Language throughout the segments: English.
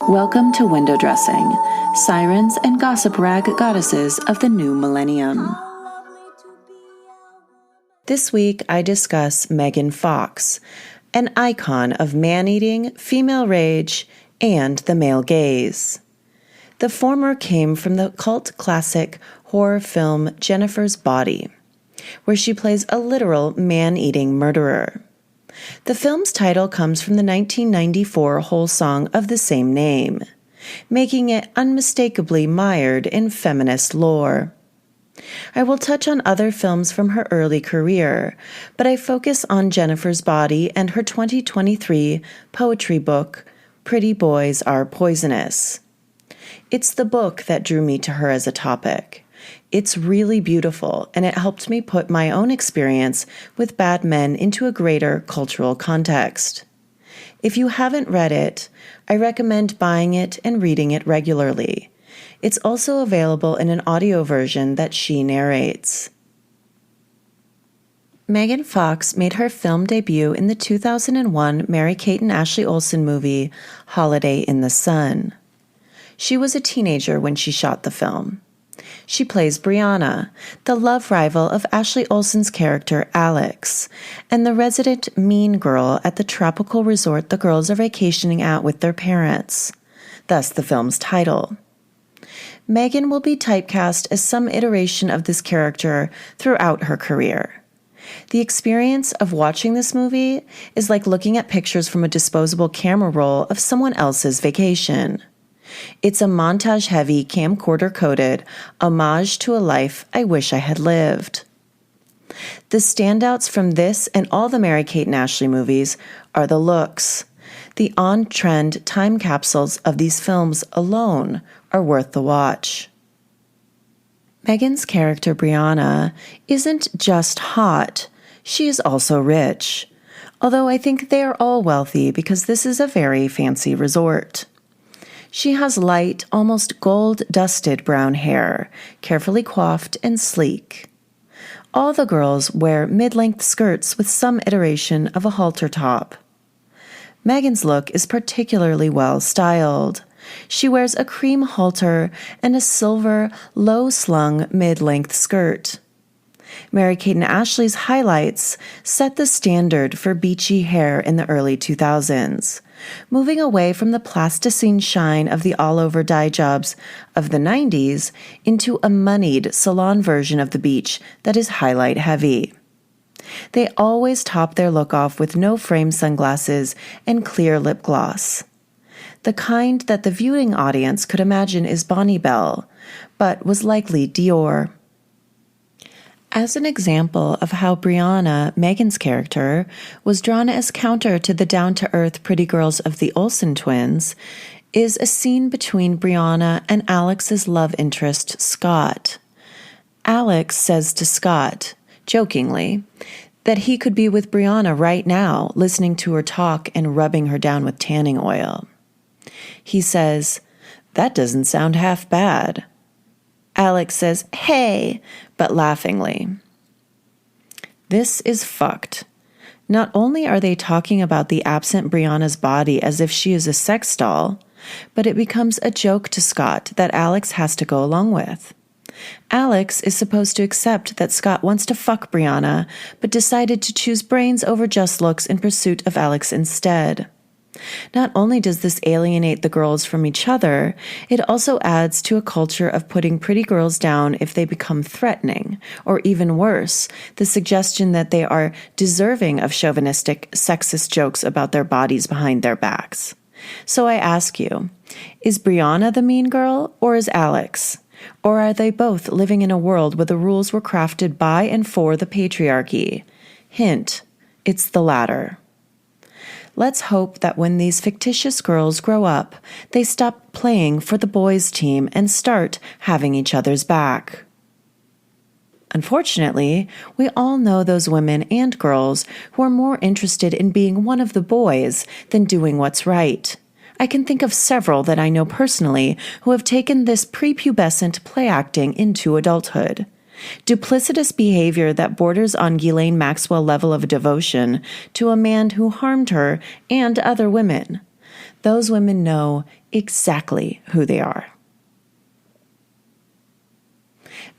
Welcome to Window Dressing, sirens and gossip rag goddesses of the new millennium. This week I discuss Megan Fox, an icon of man-eating, female rage, and the male gaze. The former came from the cult classic horror film Jennifer's Body, where she plays a literal man-eating murderer. The film's title comes from the 1994 Hole song of the same name, making it unmistakably mired in feminist lore. I will touch on other films from her early career, but I focus on Jennifer's Body and her 2023 poetry book, Pretty Boys Are Poisonous. It's the book that drew me to her as a topic. It's really beautiful, and it helped me put my own experience with bad men into a greater cultural context. If you haven't read it, I recommend buying it and reading it regularly. It's also available in an audio version that she narrates. Megan Fox made her film debut in the 2001 Mary-Kate and Ashley Olsen movie, Holiday in the Sun. She was a teenager when she shot the film. She plays Brianna, the love rival of Ashley Olsen's character Alex, and the resident mean girl at the tropical resort the girls are vacationing at with their parents, thus the film's title. Megan will be typecast as some iteration of this character throughout her career. The experience of watching this movie is like looking at pictures from a disposable camera roll of someone else's vacation. It's a montage-heavy, camcorder-coded homage to a life I wish I had lived. The standouts from this and all the Mary-Kate and Ashley movies are the looks. The on-trend time capsules of these films alone are worth the watch. Megan's character, Brianna, isn't just hot, she is also rich. Although I think they are all wealthy because this is a very fancy resort. She has light, almost gold-dusted brown hair, carefully coiffed and sleek. All the girls wear mid-length skirts with some iteration of a halter top. Megan's look is particularly well-styled. She wears a cream halter and a silver, low-slung mid-length skirt. Mary-Kate and Ashley's highlights set the standard for beachy hair in the early 2000s. Moving away from the plasticine shine of the all-over dye jobs of the 90s into a moneyed salon version of the beach that is highlight heavy. They always top their look off with no-frame sunglasses and clear lip gloss. The kind that the viewing audience could imagine is Bonnie Bell, but was likely Dior. As an example of how Brianna, Megan's character, was drawn as counter to the down-to-earth pretty girls of the Olsen twins, is a scene between Brianna and Alex's love interest, Scott. Alex says to Scott, jokingly, that he could be with Brianna right now, listening to her talk and rubbing her down with tanning oil. He says, "That doesn't sound half bad." Alex says, "Hey," but laughingly. This is fucked. Not only are they talking about the absent Brianna's body as if she is a sex doll, but it becomes a joke to Scott that Alex has to go along with. Alex is supposed to accept that Scott wants to fuck Brianna, but decided to choose brains over just looks in pursuit of Alex instead. Not only does this alienate the girls from each other, it also adds to a culture of putting pretty girls down if they become threatening, or even worse, the suggestion that they are deserving of chauvinistic, sexist jokes about their bodies behind their backs. So I ask you, is Brianna the mean girl, or is Alex? Or are they both living in a world where the rules were crafted by and for the patriarchy? Hint, it's the latter. Let's hope that when these fictitious girls grow up, they stop playing for the boys' team and start having each other's back. Unfortunately, we all know those women and girls who are more interested in being one of the boys than doing what's right. I can think of several that I know personally who have taken this prepubescent play acting into adulthood. Duplicitous behavior that borders on Ghislaine Maxwell level of devotion to a man who harmed her and other women. Those women know exactly who they are.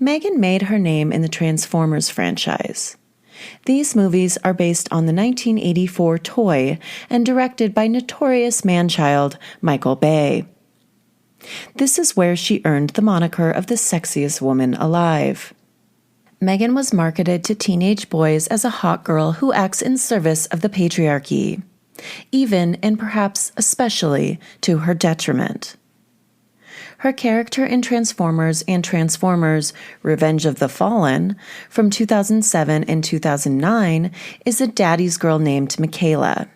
Megan made her name in the Transformers franchise. These movies are based on the 1984 toy and directed by notorious man-child Michael Bay. This is where she earned the moniker of the sexiest woman alive. Megan was marketed to teenage boys as a hot girl who acts in service of the patriarchy, even and perhaps especially to her detriment. Her character in Transformers and Transformers Revenge of the Fallen from 2007 and 2009 is a daddy's girl named Michaela.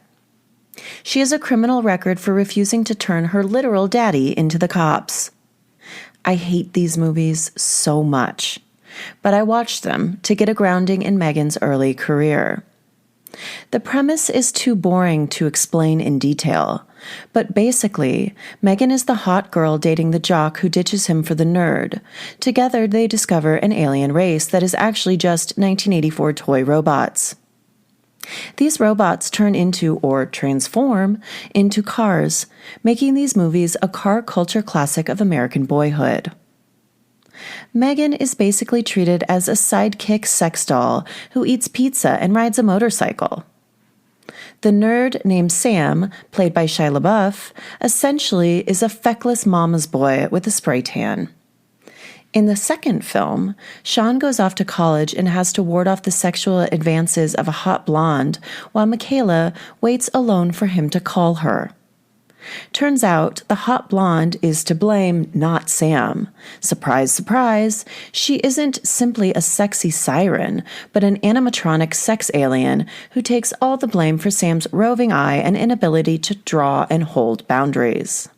She has a criminal record for refusing to turn her literal daddy into the cops. I hate these movies so much, but I watched them to get a grounding in Megan's early career. The premise is too boring to explain in detail, but basically, Megan is the hot girl dating the jock who ditches him for the nerd. Together, they discover an alien race that is actually just 1984 toy robots. These robots turn into, or transform, into cars, making these movies a car culture classic of American boyhood. Megan is basically treated as a sidekick sex doll who eats pizza and rides a motorcycle. The nerd named Sam, played by Shia LaBeouf, essentially is a feckless mama's boy with a spray tan. In the second film, Sean goes off to college and has to ward off the sexual advances of a hot blonde, while Michaela waits alone for him to call her. Turns out the hot blonde is to blame, not Sam. Surprise, surprise, she isn't simply a sexy siren, but an animatronic sex alien who takes all the blame for Sam's roving eye and inability to draw and hold boundaries.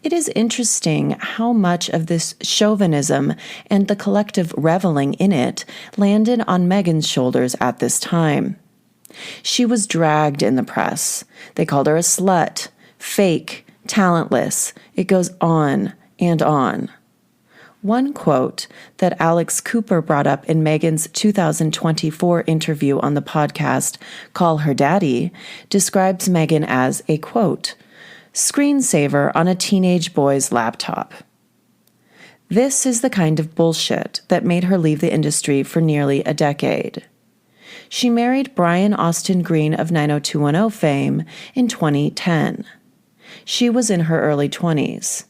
It is interesting how much of this chauvinism and the collective reveling in it landed on Megan's shoulders at this time. She was dragged in the press. They called her a slut, fake, talentless. It goes on and on. One quote that Alex Cooper brought up in Megan's 2024 interview on the podcast Call Her Daddy describes Megan as a, quote, screensaver on a teenage boy's laptop. This is the kind of bullshit that made her leave the industry for nearly a decade. She married Brian Austin Green of 90210 fame in 2010. She was in her early 20s.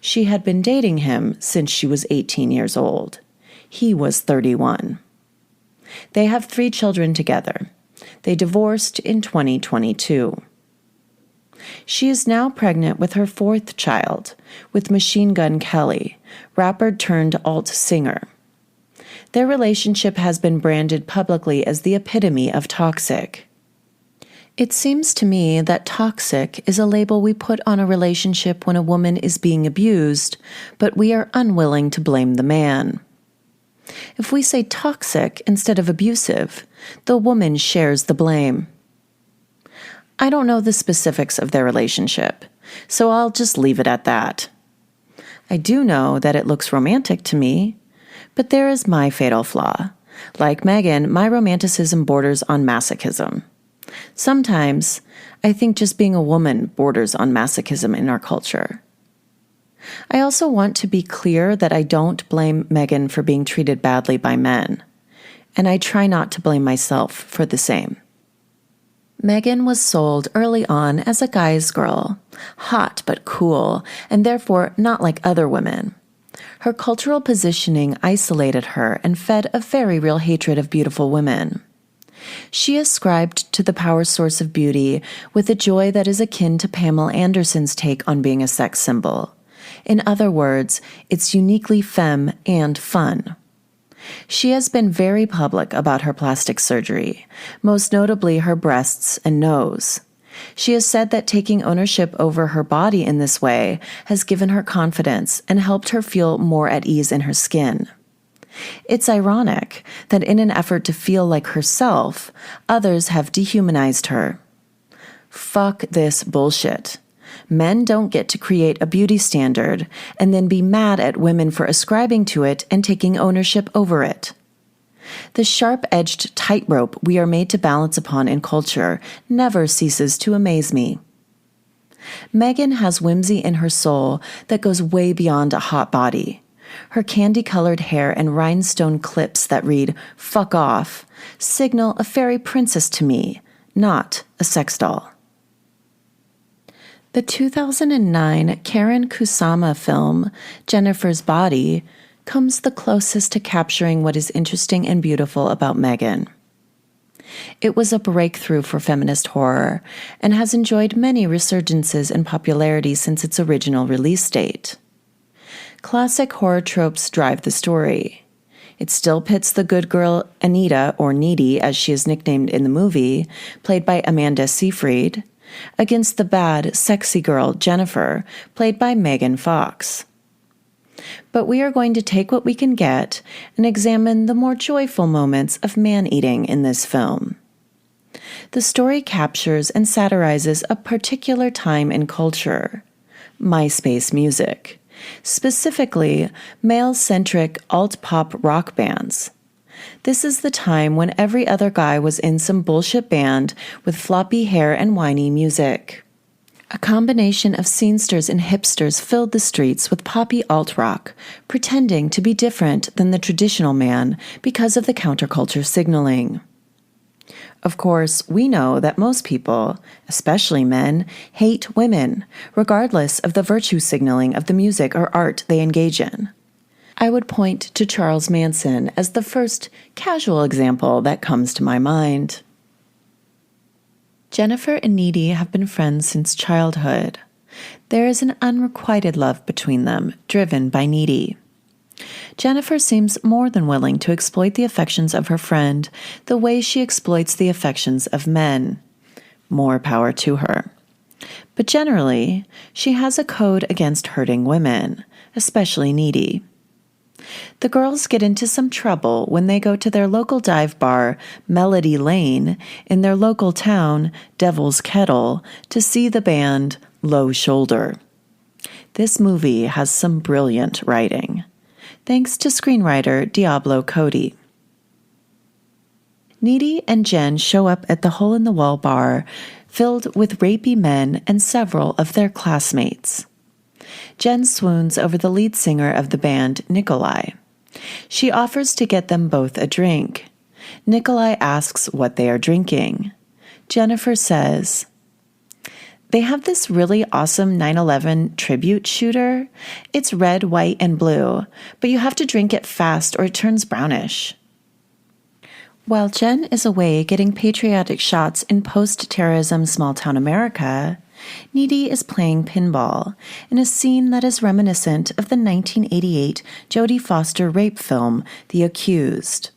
She had been dating him since she was 18 years old. He was 31. They have 3 children together. They divorced in 2022. She is now pregnant with her 4th child, with Machine Gun Kelly, rapper turned alt singer. Their relationship has been branded publicly as the epitome of toxic. It seems to me that toxic is a label we put on a relationship when a woman is being abused, but we are unwilling to blame the man. If we say toxic instead of abusive, the woman shares the blame. I don't know the specifics of their relationship, so I'll just leave it at that. I do know that it looks romantic to me, but there is my fatal flaw. Like Megan, my romanticism borders on masochism. Sometimes, I think just being a woman borders on masochism in our culture. I also want to be clear that I don't blame Megan for being treated badly by men, and I try not to blame myself for the same. Megan was sold early on as a guy's girl, hot but cool, and therefore not like other women. Her cultural positioning isolated her and fed a very real hatred of beautiful women. She ascribed to the power source of beauty with a joy that is akin to Pamela Anderson's take on being a sex symbol. In other words, it's uniquely femme and fun. She has been very public about her plastic surgery, most notably her breasts and nose. She has said that taking ownership over her body in this way has given her confidence and helped her feel more at ease in her skin. It's ironic that in an effort to feel like herself, others have dehumanized her. Fuck this bullshit. Men don't get to create a beauty standard and then be mad at women for ascribing to it and taking ownership over it. The sharp-edged tightrope we are made to balance upon in culture never ceases to amaze me. Megan has whimsy in her soul that goes way beyond a hot body. Her candy-colored hair and rhinestone clips that read, "fuck off," signal a fairy princess to me, not a sex doll. The 2009 Karen Kusama film, Jennifer's Body, comes the closest to capturing what is interesting and beautiful about Megan. It was a breakthrough for feminist horror and has enjoyed many resurgences in popularity since its original release date. Classic horror tropes drive the story. It still pits the good girl Anita, or Needy as she is nicknamed in the movie, played by Amanda Seyfried, against the bad, sexy girl Jennifer, played by Megan Fox. But we are going to take what we can get and examine the more joyful moments of man-eating in this film. The story captures and satirizes a particular time in culture, MySpace music, specifically male-centric alt-pop rock bands. This is the time when every other guy was in some bullshit band with floppy hair and whiny music. A combination of scenesters and hipsters filled the streets with poppy alt-rock, pretending to be different than the traditional man because of the counterculture signaling. Of course, we know that most people, especially men, hate women, regardless of the virtue signaling of the music or art they engage in. I would point to Charles Manson as the first casual example that comes to my mind. Jennifer and Needy have been friends since childhood. There is an unrequited love between them, driven by Needy. Jennifer seems more than willing to exploit the affections of her friend the way she exploits the affections of men. More power to her. But generally, she has a code against hurting women, especially Needy. The girls get into some trouble when they go to their local dive bar, Melody Lane, in their local town, Devil's Kettle, to see the band Low Shoulder. This movie has some brilliant writing, thanks to screenwriter Diablo Cody. Needy and Jen show up at the hole-in-the-wall bar filled with rapey men and several of their classmates. Jen swoons over the lead singer of the band, Nikolai. She offers to get them both a drink. Nikolai asks what they are drinking. Jennifer says, "They have this really awesome 9/11 tribute shooter. It's red, white, and blue, but you have to drink it fast or it turns brownish." While Jen is away getting patriotic shots in post-terrorism small-town America, Needy is playing pinball in a scene that is reminiscent of the 1988 Jodie Foster rape film, The Accused.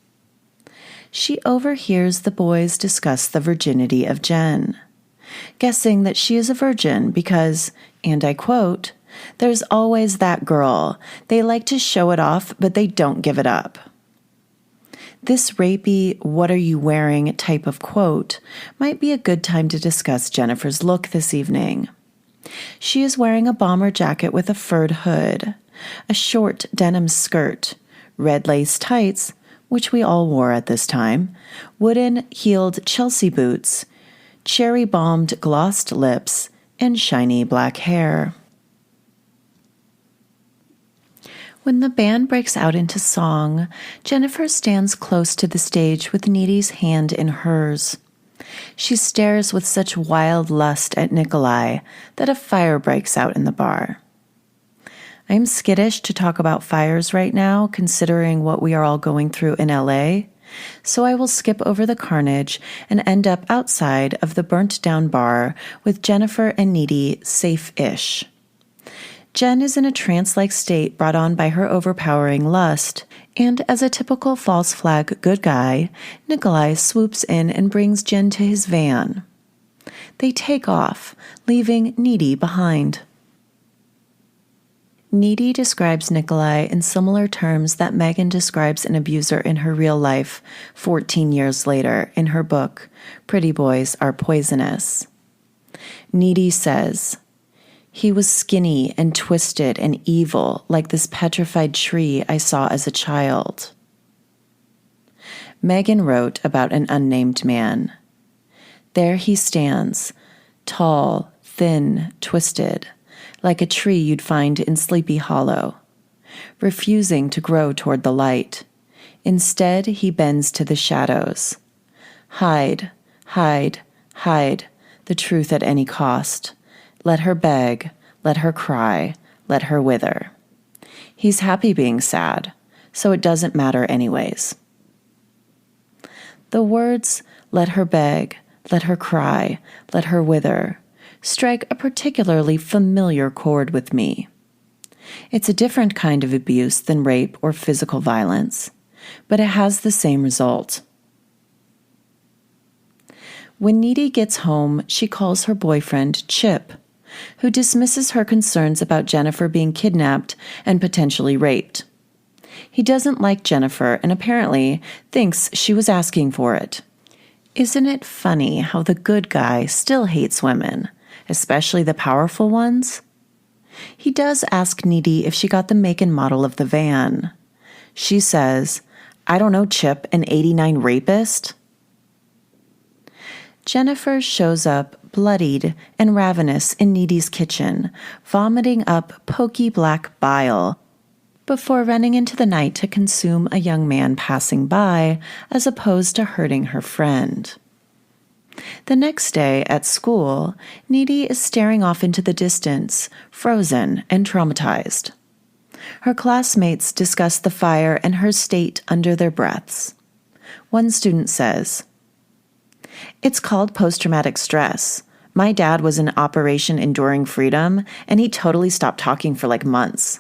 She overhears the boys discuss the virginity of Jen, guessing that she is a virgin because, and I quote, "there's always that girl. They like to show it off, but they don't give it up." This rapey, "what are you wearing" type of quote might be a good time to discuss Jennifer's look this evening. She is wearing a bomber jacket with a furred hood, a short denim skirt, red lace tights, which we all wore at this time, wooden-heeled Chelsea boots, cherry-bombed glossed lips, and shiny black hair. When the band breaks out into song, Jennifer stands close to the stage with Needy's hand in hers. She stares with such wild lust at Nikolai that a fire breaks out in the bar. I'm skittish to talk about fires right now, considering what we are all going through in LA, so I will skip over the carnage and end up outside of the burnt-down bar with Jennifer and Needy safe-ish. Jen is in a trance-like state brought on by her overpowering lust, and as a typical false flag good guy, Nikolai swoops in and brings Jen to his van. They take off, leaving Needy behind. Needy describes Nikolai in similar terms that Megan describes an abuser in her real life 14 years later in her book, Pretty Boys Are Poisonous. Needy says, "He was skinny and twisted and evil, like this petrified tree I saw as a child." Megan wrote about an unnamed man. "There he stands, tall, thin, twisted, like a tree you'd find in Sleepy Hollow, refusing to grow toward the light. Instead, he bends to the shadows. Hide, hide, hide the truth at any cost. Let her beg, let her cry, let her wither. He's happy being sad, so it doesn't matter anyways. The words, let her beg, let her cry, let her wither, strike a particularly familiar chord with me. It's a different kind of abuse than rape or physical violence, but it has the same result. When Needy gets home, she calls her boyfriend Chip, who dismisses her concerns about Jennifer being kidnapped and potentially raped. He doesn't like Jennifer and apparently thinks she was asking for it. Isn't it funny how the good guy still hates women, especially the powerful ones? He does ask Needy if she got the make and model of the van. She says, "I don't know, Chip, an '89 rapist?" Jennifer shows up bloodied and ravenous in Needy's kitchen, vomiting up pokey black bile, before running into the night to consume a young man passing by as opposed to hurting her friend. The next day at school, Needy is staring off into the distance, frozen and traumatized. Her classmates discuss the fire and her state under their breaths. One student says, "It's called post-traumatic stress. My dad was in Operation Enduring Freedom, and he totally stopped talking for like months."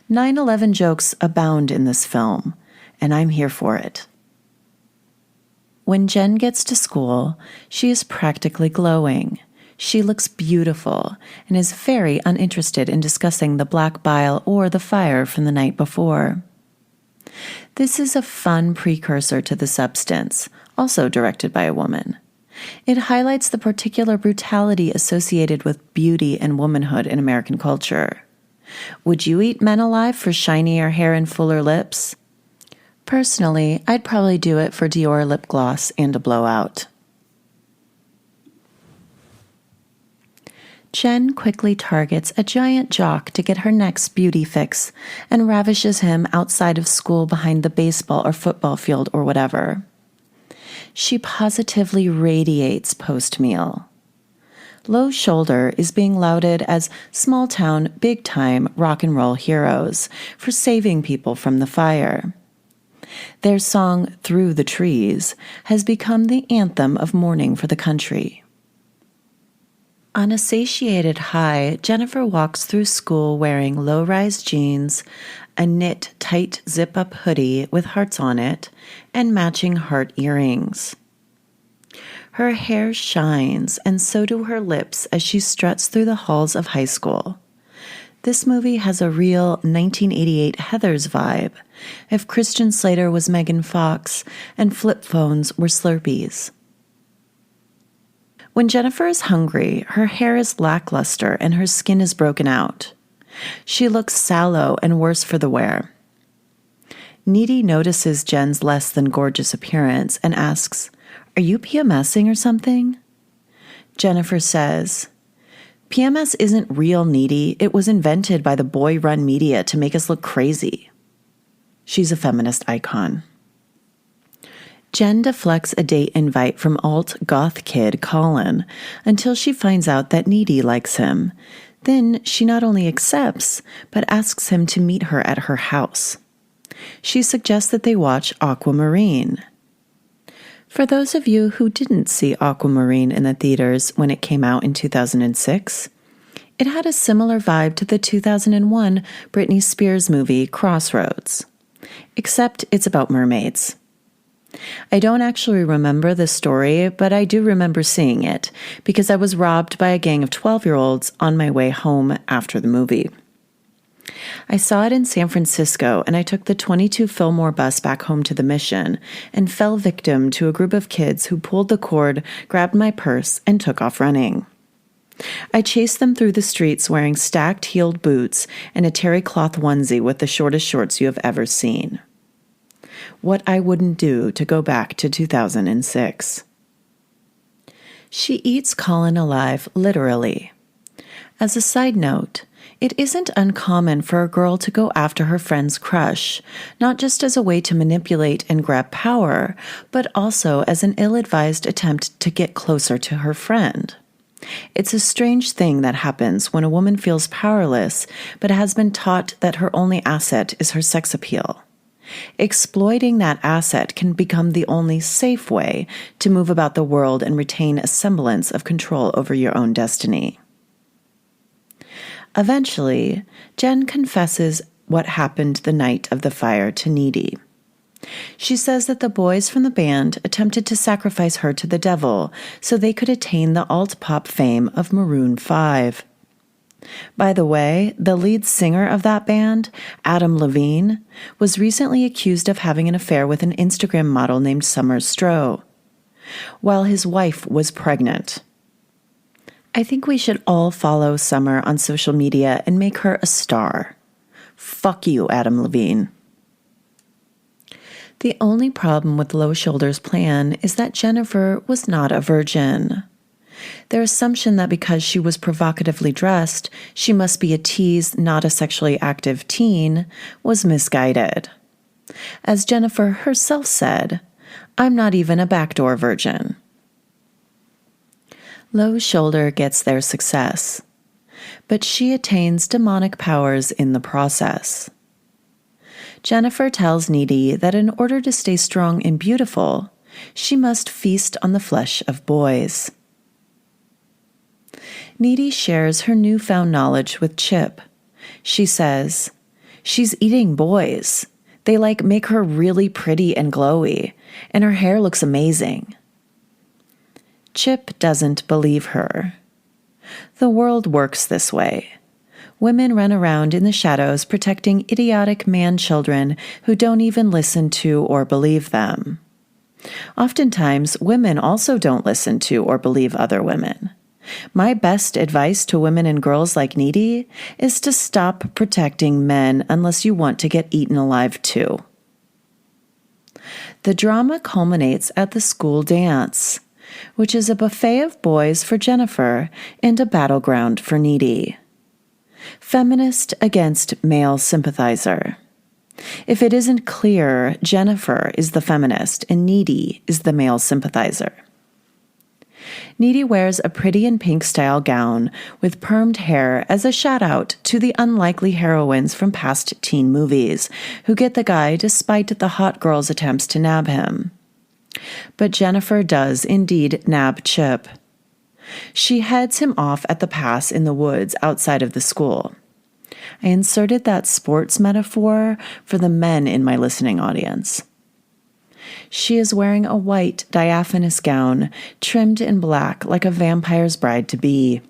9/11 jokes abound in this film, and I'm here for it. When Jen gets to school, she is practically glowing. She looks beautiful and is very uninterested in discussing the black bile or the fire from the night before. This is a fun precursor to The Substance, also directed by a woman. It highlights the particular brutality associated with beauty and womanhood in American culture. Would you eat men alive for shinier hair and fuller lips? Personally, I'd probably do it for Dior lip gloss and a blowout. Jen quickly targets a giant jock to get her next beauty fix and ravishes him outside of school behind the baseball or football field or whatever. She positively radiates post-meal. Low Shoulder is being lauded as small-town, big-time rock and roll heroes for saving people from the fire. Their song, Through the Trees, has become the anthem of mourning for the country. On a satiated high, Jennifer walks through school wearing low-rise jeans, a knit tight zip-up hoodie with hearts on it, and matching heart earrings. Her hair shines, and so do her lips as she struts through the halls of high school. This movie has a real 1988 Heathers vibe, if Christian Slater was Megan Fox and flip phones were Slurpees. When Jennifer is hungry, her hair is lackluster and her skin is broken out. She looks sallow and worse for the wear. Needy notices Jen's less than gorgeous appearance and asks, "Are you PMSing or something?" Jennifer says, "PMS isn't real, Needy. It was invented by the boy-run media to make us look crazy." She's a feminist icon. Jen deflects a date invite from alt-goth kid Colin until she finds out that Needy likes him. Then she not only accepts, but asks him to meet her at her house. She suggests that they watch Aquamarine. For those of you who didn't see Aquamarine in the theaters when it came out in 2006, it had a similar vibe to the 2001 Britney Spears movie Crossroads, except it's about mermaids. I don't actually remember the story, but I do remember seeing it because I was robbed by a gang of 12-year-olds on my way home after the movie. I saw it in San Francisco, and I took the 22 Fillmore bus back home to the Mission and fell victim to a group of kids who pulled the cord, grabbed my purse, and took off running. I chased them through the streets wearing stacked heeled boots and a terry cloth onesie with the shortest shorts you have ever seen. What I wouldn't do to go back to 2006. She eats Colin alive, literally. As a side note, it isn't uncommon for a girl to go after her friend's crush, not just as a way to manipulate and grab power, but also as an ill-advised attempt to get closer to her friend. It's a strange thing that happens when a woman feels powerless, but has been taught that her only asset is her sex appeal. Exploiting that asset can become the only safe way to move about the world and retain a semblance of control over your own destiny. Eventually, Jen confesses what happened the night of the fire to Needy. She says that the boys from the band attempted to sacrifice her to the devil so they could attain the alt-pop fame of Maroon 5. By the way, the lead singer of that band, Adam Levine, was recently accused of having an affair with an Instagram model named Summer Stroh, while his wife was pregnant. I think we should all follow Summer on social media and make her a star. Fuck you, Adam Levine. The only problem with Low Shoulder's plan is that Jennifer was not a virgin. Their assumption that because she was provocatively dressed, she must be a tease, not a sexually active teen, was misguided. As Jennifer herself said, "I'm not even a backdoor virgin." Low Shoulder gets their success, but she attains demonic powers in the process. Jennifer tells Needy that in order to stay strong and beautiful, she must feast on the flesh of boys. Needy shares her newfound knowledge with Chip. She says, "She's eating boys. They make her really pretty and glowy, and her hair looks amazing." Chip doesn't believe her. The world works this way. Women run around in the shadows protecting idiotic man-children who don't even listen to or believe them. Oftentimes, women also don't listen to or believe other women. My best advice to women and girls like Needy is to stop protecting men unless you want to get eaten alive too. The drama culminates at the school dance, which is a buffet of boys for Jennifer and a battleground for Needy. Feminist against male sympathizer. If it isn't clear, Jennifer is the feminist and Needy is the male sympathizer. Needy wears a pretty and pink style gown with permed hair as a shout-out to the unlikely heroines from past teen movies who get the guy despite the hot girl's attempts to nab him. But Jennifer does indeed nab Chip. She heads him off at the pass in the woods outside of the school. I inserted that sports metaphor for the men in my listening audience. She is wearing a white, diaphanous gown, trimmed in black like a vampire's bride-to-be.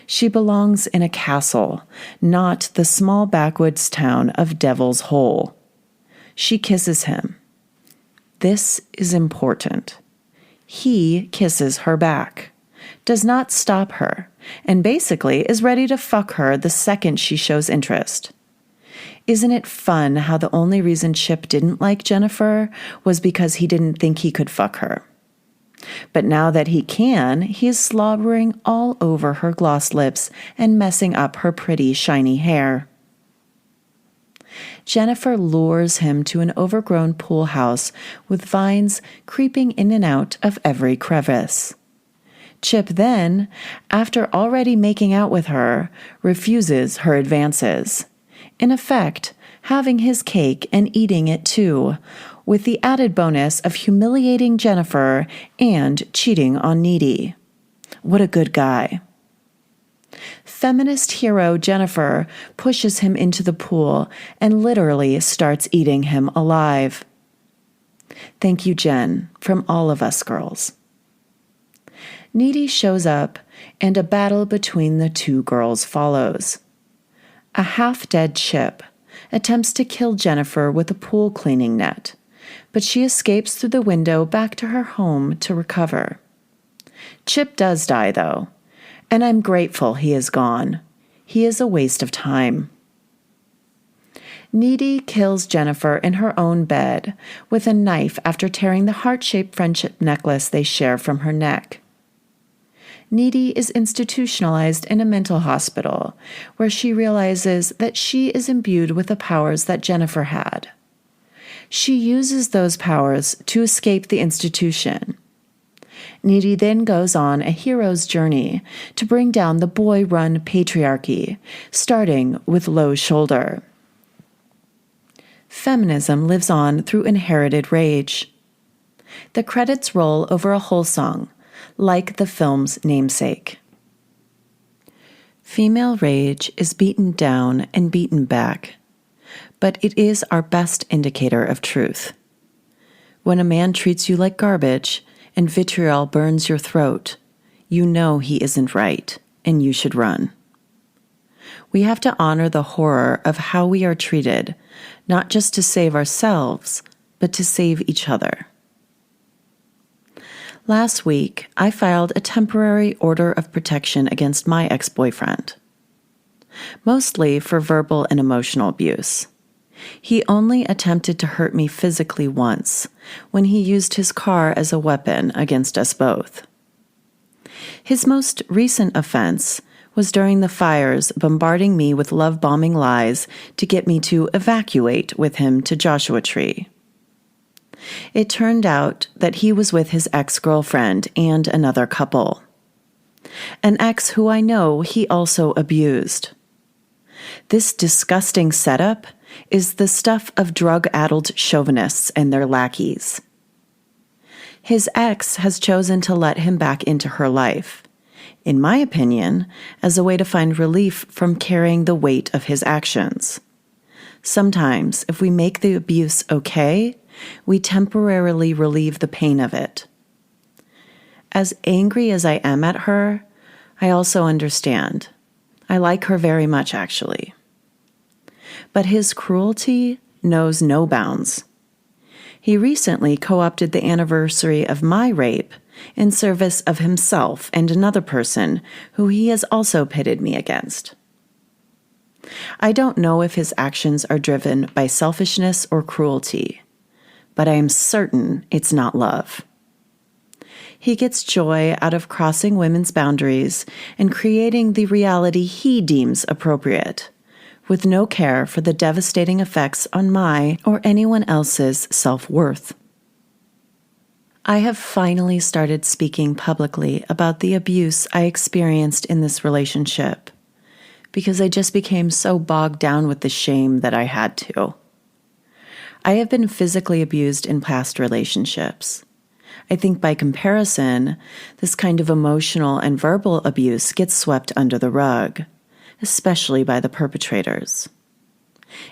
She belongs in a castle, not the small backwoods town of Devil's Hole. She kisses him. This is important. He kisses her back, does not stop her, and basically is ready to fuck her the second she shows interest. Isn't it fun how the only reason Chip didn't like Jennifer was because he didn't think he could fuck her? But now that he can, he is slobbering all over her gloss lips and messing up her pretty, shiny hair. Jennifer lures him to an overgrown pool house with vines creeping in and out of every crevice. Chip then, after already making out with her, refuses her advances. In effect, having his cake and eating it too, with the added bonus of humiliating Jennifer and cheating on Needy. What a good guy. Feminist hero Jennifer pushes him into the pool and literally starts eating him alive. Thank you, Jen, from all of us girls. Needy shows up, and a battle between the two girls follows. A half-dead Chip attempts to kill Jennifer with a pool cleaning net, but she escapes through the window back to her home to recover. Chip does die, though, and I'm grateful he is gone. He is a waste of time. Needy kills Jennifer in her own bed with a knife after tearing the heart-shaped friendship necklace they share from her neck. Needy is institutionalized in a mental hospital, where she realizes that she is imbued with the powers that Jennifer had. She uses those powers to escape the institution. Needy then goes on a hero's journey to bring down the boy-run patriarchy, starting with low shoulder. Feminism lives on through inherited rage. The credits roll over a whole song, like the film's namesake. Female rage is beaten down and beaten back, but it is our best indicator of truth. When a man treats you like garbage and vitriol burns your throat, you know he isn't right, and you should run. We have to honor the horror of how we are treated, not just to save ourselves, but to save each other. Last week, I filed a temporary order of protection against my ex-boyfriend, mostly for verbal and emotional abuse. He only attempted to hurt me physically once, when he used his car as a weapon against us both. His most recent offense was during the fires, bombarding me with love-bombing lies to get me to evacuate with him to Joshua Tree. It turned out that he was with his ex-girlfriend and another couple. An ex who I know he also abused. This disgusting setup is the stuff of drug-addled chauvinists and their lackeys. His ex has chosen to let him back into her life, in my opinion, as a way to find relief from carrying the weight of his actions. Sometimes, if we make the abuse okay, we temporarily relieve the pain of it. As angry as I am at her, I also understand. I like her very much, actually. But his cruelty knows no bounds. He recently co-opted the anniversary of my rape in service of himself and another person who he has also pitted me against. I don't know if his actions are driven by selfishness or cruelty, but I am certain it's not love. He gets joy out of crossing women's boundaries and creating the reality he deems appropriate, with no care for the devastating effects on my or anyone else's self-worth. I have finally started speaking publicly about the abuse I experienced in this relationship, because I just became so bogged down with the shame that I had to. I have been physically abused in past relationships. I think by comparison, this kind of emotional and verbal abuse gets swept under the rug, especially by the perpetrators.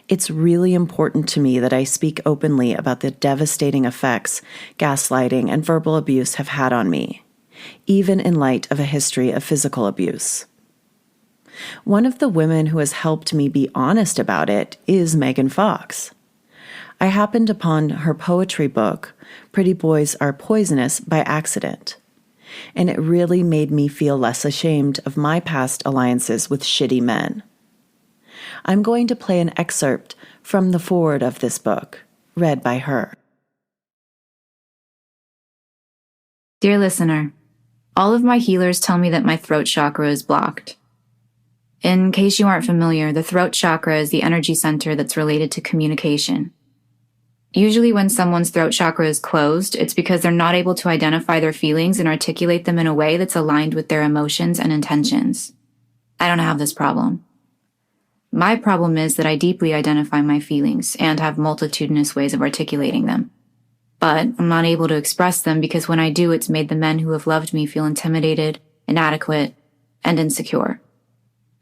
It's really important to me that I speak openly about the devastating effects gaslighting and verbal abuse have had on me, even in light of a history of physical abuse. One of the women who has helped me be honest about it is Megan Fox. I happened upon her poetry book, Pretty Boys Are Poisonous, by accident, and it really made me feel less ashamed of my past alliances with shitty men. I'm going to play an excerpt from the foreword of this book, read by her. Dear listener, all of my healers tell me that my throat chakra is blocked. In case you aren't familiar, the throat chakra is the energy center that's related to communication. Usually when someone's throat chakra is closed, it's because they're not able to identify their feelings and articulate them in a way that's aligned with their emotions and intentions. I don't have this problem. My problem is that I deeply identify my feelings and have multitudinous ways of articulating them. But I'm not able to express them because when I do, it's made the men who have loved me feel intimidated, inadequate, and insecure.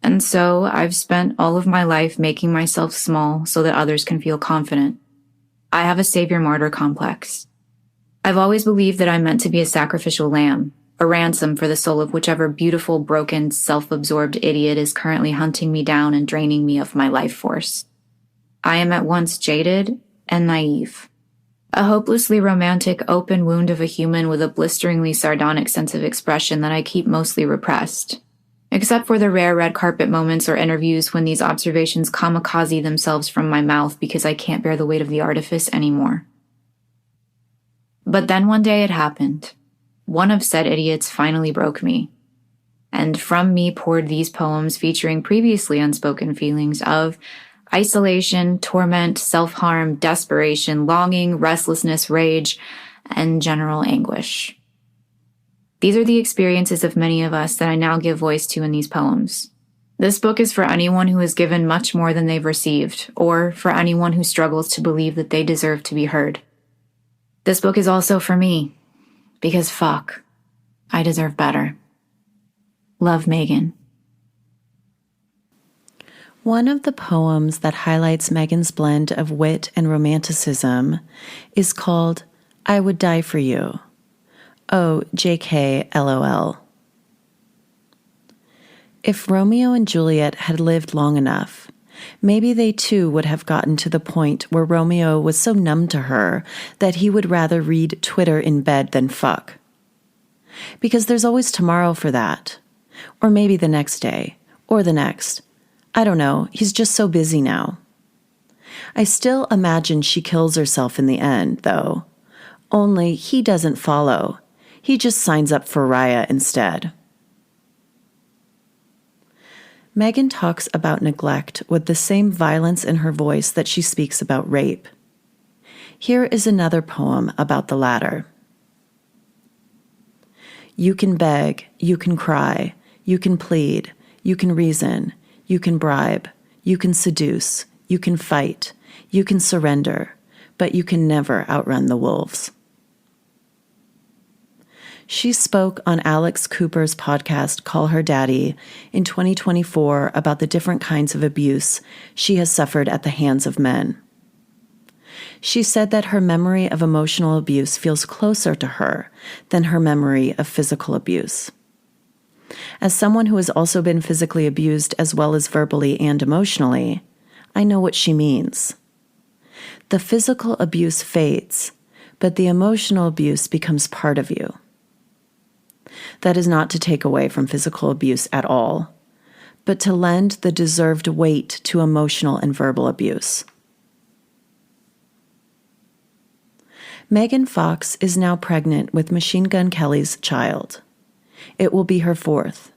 And so I've spent all of my life making myself small so that others can feel confident. I have a savior-martyr complex. I've always believed that I'm meant to be a sacrificial lamb, a ransom for the soul of whichever beautiful, broken, self-absorbed idiot is currently hunting me down and draining me of my life force. I am at once jaded and naive. A hopelessly romantic, open wound of a human with a blisteringly sardonic sense of expression that I keep mostly repressed. Except for the rare red carpet moments or interviews when these observations kamikaze themselves from my mouth because I can't bear the weight of the artifice anymore. But then one day it happened. One of said idiots finally broke me. and from me poured these poems featuring previously unspoken feelings of isolation, torment, self-harm, desperation, longing, restlessness, rage, and general anguish. These are the experiences of many of us that I now give voice to in these poems. This book is for anyone who has given much more than they've received, or for anyone who struggles to believe that they deserve to be heard. This book is also for me, because fuck, I deserve better. Love, Megan. One of the poems that highlights Megan's blend of wit and romanticism is called I Would Die for You. Oh, JK, LOL. If Romeo and Juliet had lived long enough, maybe they too would have gotten to the point where Romeo was so numb to her that he would rather read Twitter in bed than fuck. Because there's always tomorrow for that. Or maybe the next day. Or the next. I don't know, he's just so busy now. I still imagine she kills herself in the end, though. Only he doesn't follow. He just signs up for Raya instead. Megan talks about neglect with the same violence in her voice that she speaks about rape. Here is another poem about the latter. You can beg, you can cry, you can plead, you can reason, you can bribe, you can seduce, you can fight, you can surrender, but you can never outrun the wolves. She spoke on Alex Cooper's podcast, Call Her Daddy, in 2024 about the different kinds of abuse she has suffered at the hands of men. She said that her memory of emotional abuse feels closer to her than her memory of physical abuse. As someone who has also been physically abused as well as verbally and emotionally, I know what she means. The physical abuse fades, but the emotional abuse becomes part of you. That is not to take away from physical abuse at all, but to lend the deserved weight to emotional and verbal abuse. Megan Fox is now pregnant with Machine Gun Kelly's child. It will be her fourth.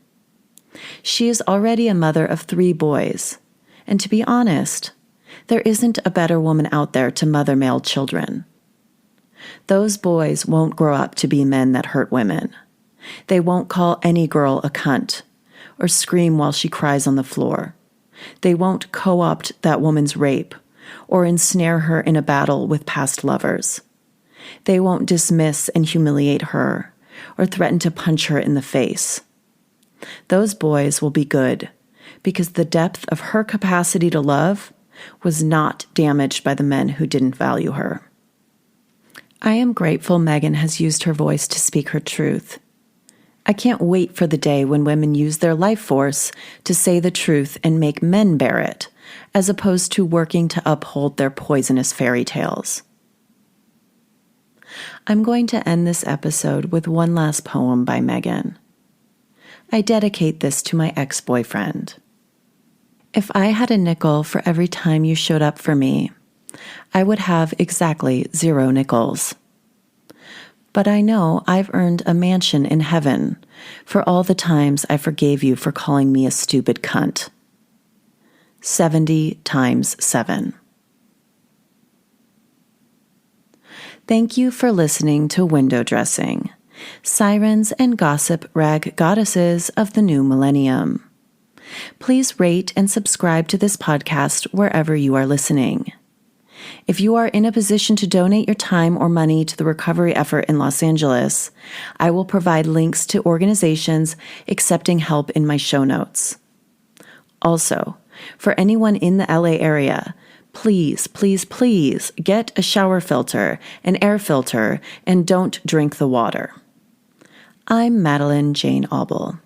She is already a mother of 3 boys, and to be honest, there isn't a better woman out there to mother male children. Those boys won't grow up to be men that hurt women. They won't call any girl a cunt, or scream while she cries on the floor. They won't co-opt that woman's rape, or ensnare her in a battle with past lovers. They won't dismiss and humiliate her, or threaten to punch her in the face. Those boys will be good, because the depth of her capacity to love was not damaged by the men who didn't value her. I am grateful Megan has used her voice to speak her truth. I can't wait for the day when women use their life force to say the truth and make men bear it, as opposed to working to uphold their poisonous fairy tales. I'm going to end this episode with one last poem by Megan. I dedicate this to my ex-boyfriend. If I had a nickel for every time you showed up for me, I would have exactly 0 nickels. But I know I've earned a mansion in heaven for all the times I forgave you for calling me a stupid cunt. 70 times 7. Thank you for listening to Window Dressing, Sirens and Gossip Rag Goddesses of the New Millennium. Please rate and subscribe to this podcast wherever you are listening. If you are in a position to donate your time or money to the recovery effort in Los Angeles, I will provide links to organizations accepting help in my show notes. Also, for anyone in the LA area, please, please, please get a shower filter, an air filter, and don't drink the water. I'm Madeline Jane Auble.